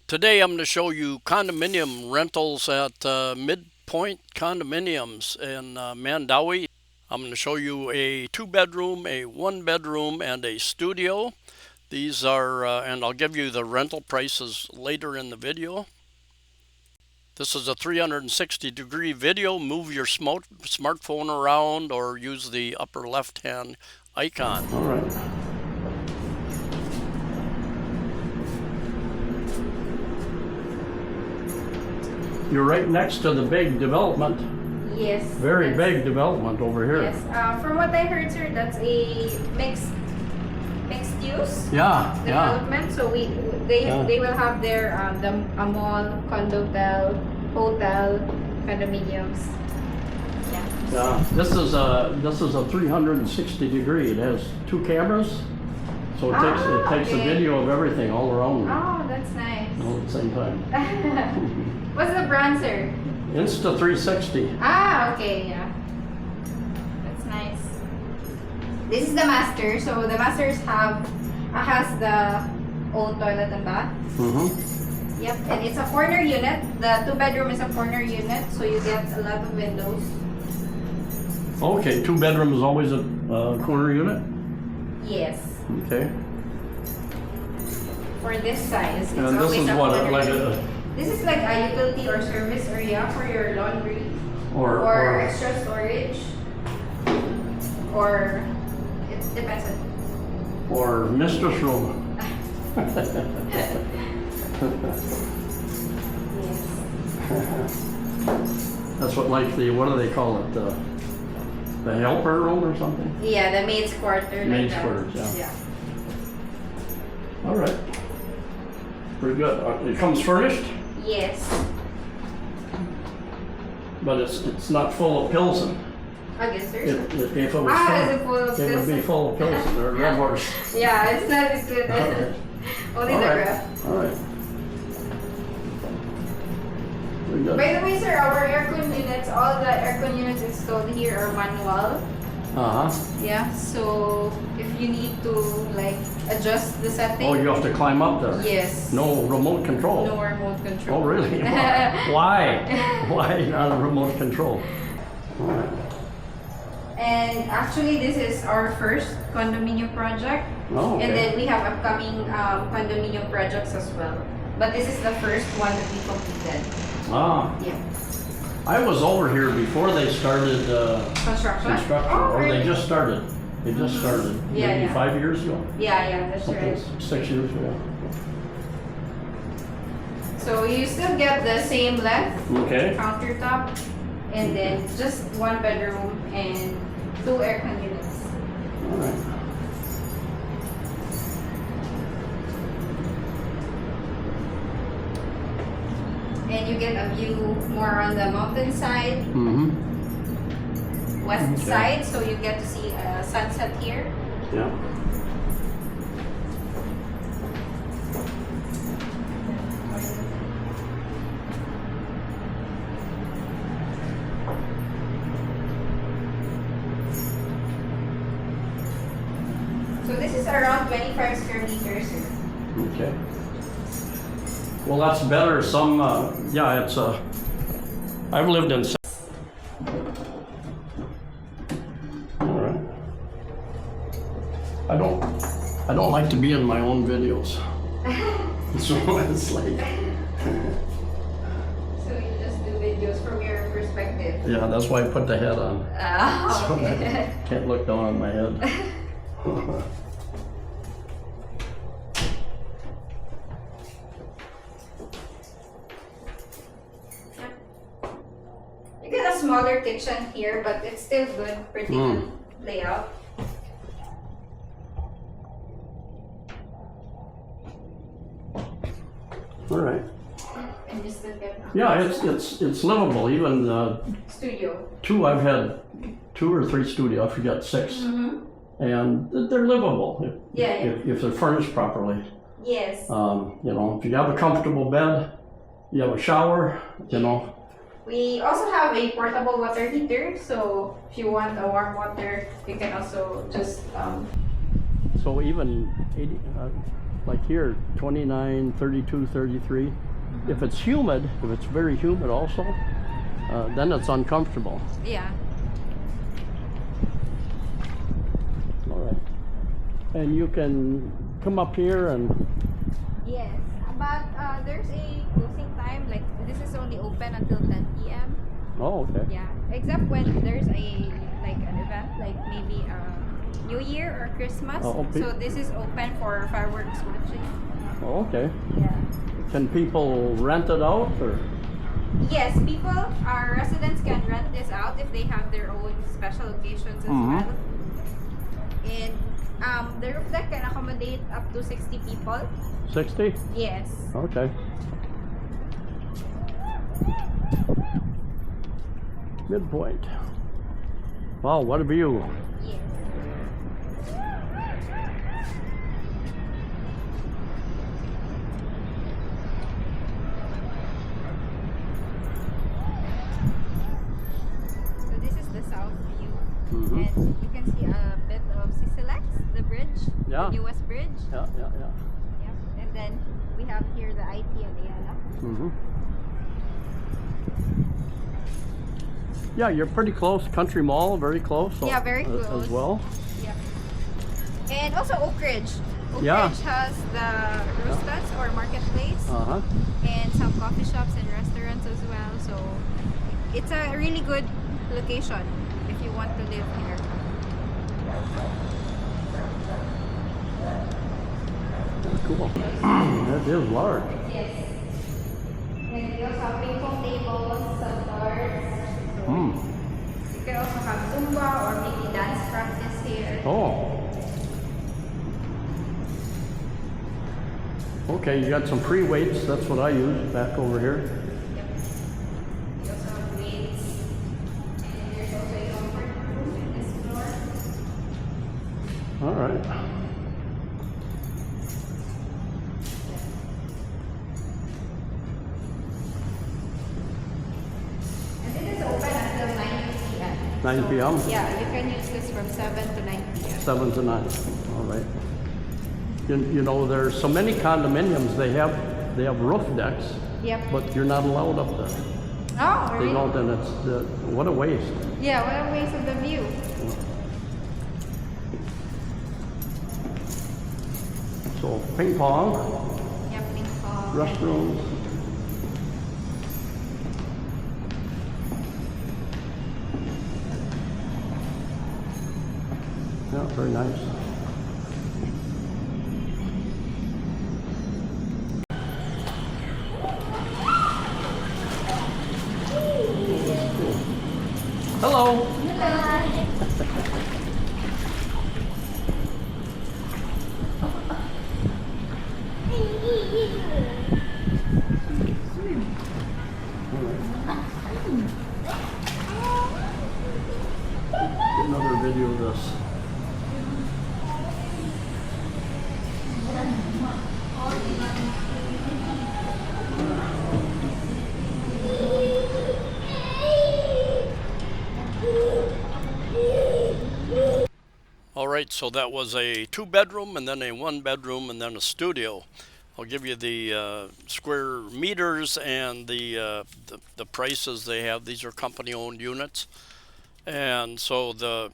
Today I'm going to show you condominium rentals at MIDPOINT Condominiums in Mandaue. I'm going to show you a 2-bedroom, a 1-bedroom, and a studio. These are, and I'll give you the rental prices later in the video. This is a 360-degree video. Move your smartphone around or use the upper left-hand icon. All right. You're right next to the big development. Yes. Very big development over here. Yes. From what I heard, sir, that's a mixed use development. So they will have their a mall, condo, hotel, condominiums. Yeah. This is a 360 degree. It has 2 cameras, so it takes a video of everything all around. Oh, that's nice. All at the same time. What's the brand, sir? Insta360. Ah, okay, yeah. That's nice. This is the master. So the masters has the own toilet and bath. Mm-hmm. Yep, and it's a corner unit. The 2-bedroom is a corner unit, so you get a lot of windows. Okay, 2-bedroom is always a corner unit? Yes. Okay. For this size, it's And this always is a what, corner like unit. a... This is like a utility or service area for your laundry Or extra storage, or it depends on. Or mistress room. Yes. That's what, like the, what do they call it? The helper room or something? Yeah, the maid's quarter. Maid's like quarters, yeah. All right. Pretty good. It comes furnished, Yes. but it's not full of Pilsen. I guess there's. If it was Is it full, full of it would be Pilsen? full of Pilsen or Red Horse. Yeah, it's not as good. All right. Only All the right. graph. All right. Pretty good. By the way, sir, our aircon units, all the aircon units installed here are manual. Uh-huh. Yeah, so if you need to like adjust the setting. Oh, you have to climb up there? Yes. No remote control? No remote control. Oh, really? Why? Why not a remote control? All right. And actually, this is our first condominium project. Oh, okay. And then we have upcoming condominium projects as well. But this is the first one that we completed. Ah. Yeah. I was over here before they started Construction? or really? they just started. They just started. Yeah, Maybe yeah. 5 years ago. Yeah, that's Something, right. 6 years ago. So you still get the same length, Okay. countertop, and then just 1 bedroom and 2 aircon units. All right. And you get a view more on the mountain side, Mm-hmm. west Okay. side, so you get to see a sunset here. Yeah. So this is around 25 square meters. Okay. Well, that's better. Some, yeah, it's I've lived in. All right. I don't like to be in my own videos. So it's like. So you just do videos from your perspective. Yeah, that's why I put the head on. So Okay. that I can't look down on my head. You get a smaller kitchen here, but it's still good, pretty good layout. All right. And you still get Yeah, it's livable. Even studio. I've had 2 or 3 studios. I forget 6. Mm-hmm. And they're livable if they're furnished properly. Yes. You know, if you have a comfortable bed, you have a shower, you know. We also have a portable water heater, so if you want a warm water, you can also just So even like here, 29, 32, 33. If it's humid, if it's very humid also, then it's uncomfortable. Yeah. All right. And you can come up here and... Yes, but there's a closing time, like this is only open until 10 p.m. Oh, okay. Yeah, except when there's an event, like maybe New Year or Christmas. Oh, so this is open for fireworks watching. Oh, okay. Yeah. Can people rent it out or? Yes, our residents can rent this out if they have their own special occasions as well. And the roof deck can accommodate up to 60 people. 60? Yes. Okay. Midpoint. Wow, what a view. Yes. So this is the south view. And you can see a bit of Sisilex, the bridge, Yeah. the newest bridge. Yeah. Yeah. And then we have here the IT and Ayala. Yeah, you're pretty close. Country Mall, very close. Yeah, very close. As well. Yeah. And also Oak Ridge. Oak Yeah. Ridge has the Roostats or marketplace. Uh-huh. And some coffee shops and restaurants as well. So it's a really good location if you want to live here. Cool. That is large. Yes. And we also have ping pong tables, some bars. You can also have Zumba or maybe dance practice here. Oh. Okay, you got some free weights. That's what I use back over here. Yep. We also have weights. And there's also a comfort room in this floor. All right. And this is open until 9 p.m. 9 p.m.? Yeah, you can use this from 7 to 9 p.m. 7 to 9. All right. You know, there's so many condominiums. They have roof decks, Yep. but you're not allowed up there. Oh, They really? don't, and what a waste. Yeah, what a waste of the view. So ping pong, Yeah, ping pong. restrooms. Yeah, very nice. Hello. Another video of this. All right, so that was a 2-bedroom and then a 1-bedroom and then a studio. I'll give you the square meters and the prices they have. These are company-owned units. And so the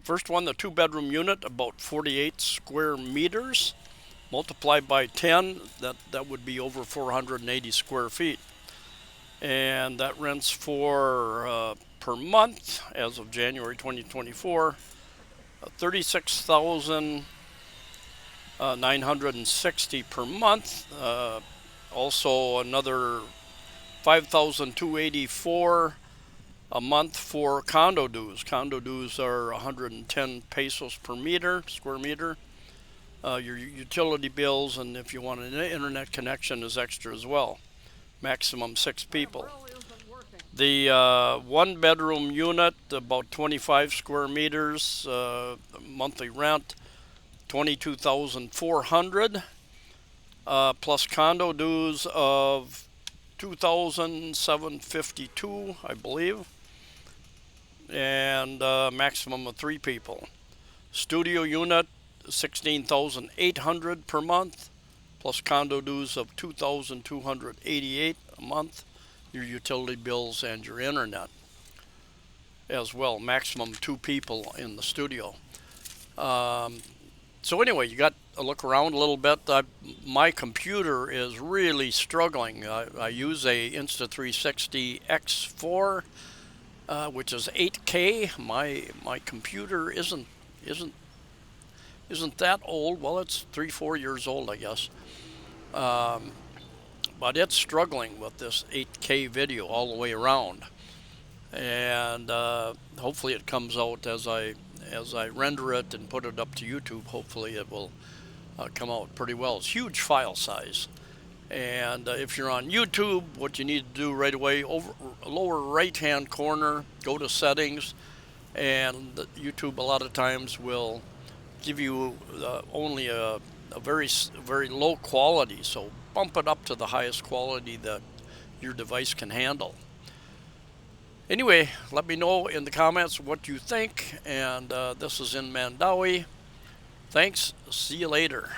first one, the 2-bedroom unit, about 48 square meters. Multiplied by 10, that would be over 480 square feet. And that rents for, per month, as of January 2024, $36,960 per month. Also another $5,284 a month for condo dues. Condo dues are 110 pesos per square meter. Your utility bills, and if you want an internet connection, is extra as well. Maximum 6 people. The 1-bedroom unit, about 25 square meters, monthly rent, $22,400, plus condo dues of $2,752, I believe, and maximum of 3 people. Studio unit, $16,800 per month, plus condo dues of $2,288 a month, your utility bills and your internet as well. Maximum 2 people in the studio. So anyway, you got to look around a little bit. My computer is really struggling. I use a Insta360 X4, which is 8K. My computer isn't that old. Well, it's 3-4 years old, I guess. But it's struggling with this 8K video all the way around. And hopefully it comes out as I render it and put it up to YouTube. Hopefully it will come out pretty well. It's huge file size. And if you're on YouTube, what you need to do right away, over lower right hand corner, go to settings, and YouTube a lot of times will give you only a very low quality, so bump it up to the highest quality that your device can handle. Anyway, let me know in the comments what you think, and this is in Mandaue. Thanks, see you later.